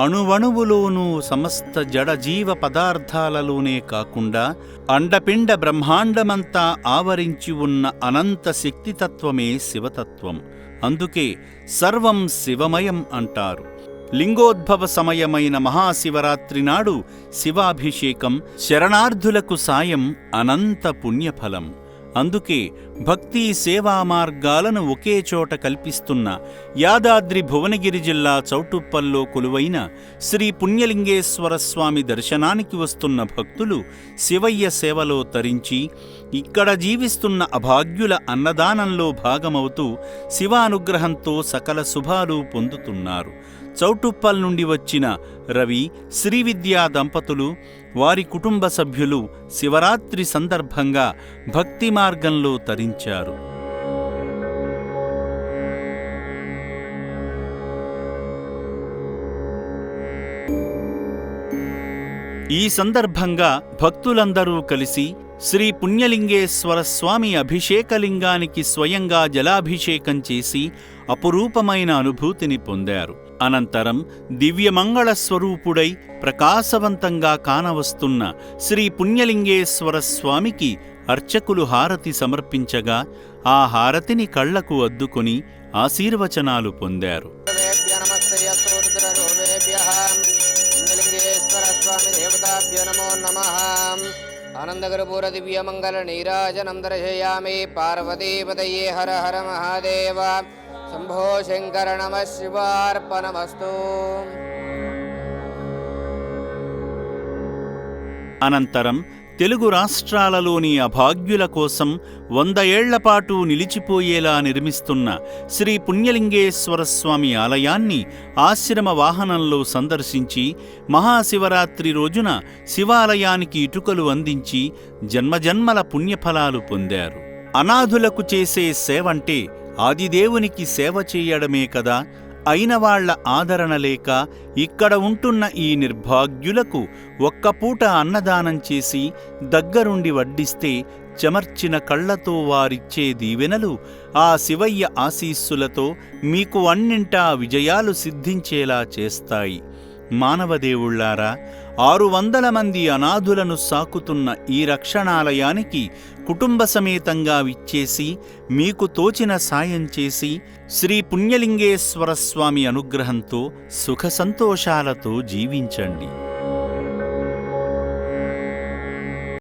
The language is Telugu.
అణువణువులోనూ సమస్త జడజీవ పదార్థాలలోనే కాకుండా అండపిండ బ్రహ్మాండమంతా ఆవరించి ఉన్న అనంత శక్తితత్వమే శివతత్వం. అందుకే సర్వం శివమయం అంటారు. లింగోద్భవ సమయమైన మహాశివరాత్రి నాడు శివాభిషేకం శరణార్థులకు సాయం అనంత పుణ్యఫలం. అందుకే భక్తి సేవా మార్గాలను ఒకే చోట కల్పిస్తున్న యాదాద్రి భువనగిరి జిల్లా చౌటుప్పల్లో కొలువైన శ్రీ పుణ్యలింగేశ్వర స్వామి దర్శనానికి వస్తున్న భక్తులు శివయ్య సేవలో తరించి ఇక్కడ జీవిస్తున్న అభాగ్యుల అన్నదానంలో భాగమవుతూ శివానుగ్రహంతో సకల శుభాలు పొందుతున్నారు. చౌటుప్పల్ నుండి వచ్చిన రవి, శ్రీవిద్యా దంపతులు, వారి కుటుంబ సభ్యులు శివరాత్రి సందర్భంగా భక్తి మార్గంలో తరించారు. ఈ సందర్భంగా భక్తులందరూ కలిసి శ్రీ పుణ్యలింగేశ్వర స్వామి అభిషేకలింగానికి స్వయంగా జలాభిషేకం చేసి అపురూపమైన అనుభూతిని పొందారు. అనంతరం దివ్యమంగళ స్వరూపుడై ప్రకాశవంతంగా కానవస్తున్న శ్రీ పుణ్యలింగేశ్వర స్వామికి అర్చకులు హారతి సమర్పించగా ఆ హారతిని కళ్లకు అద్దుకొని ఆశీర్వచనాలు పొందారు. ఆనందకర్పూర దివ్యమంగళ నీరాజనం దర్శయామి. పార్వతీపతయే హర హర మహాదేవ శంభో శంకర నమః శివార్పణమస్తు. అనంతరం తెలుగు రాష్ట్రాలలోని అభాగ్యుల కోసం 100 ఏళ్లపాటు నిలిచిపోయేలా నిర్మిస్తున్న శ్రీ పుణ్యలింగేశ్వర స్వామి ఆలయాన్ని ఆశ్రమ వాహనంలో సందర్శించి మహాశివరాత్రి రోజున శివాలయానికి ఇటుకలు అందించి జన్మజన్మల పుణ్యఫలాలు పొందారు. అనాథులకు చేసే సేవంటే ఆదిదేవునికి సేవ చేయడమే కదా. అయినవాళ్ల ఆదరణ లేక ఇక్కడ ఉంటున్న ఈ నిర్భాగ్యులకు ఒక్కపూట అన్నదానం చేసి దగ్గరుండి వడ్డిస్తే చెమర్చిన కళ్లతో వారిచ్చే దీవెనలు ఆ శివయ్య ఆశీస్సులతో మీకు అన్నింటా విజయాలు సిద్ధించేలా చేస్తాయి. మానవదేవుళ్లారా, 600 మంది అనాథులను సాకుతున్న ఈ రక్షణాలయానికి కుటుంబ సమేతంగా విచ్చేసి మీకు తోచిన సాయం చేసి శ్రీ పుణ్యలింగేశ్వర స్వామి అనుగ్రహంతో సుఖ సంతోషాలతో జీవించండి.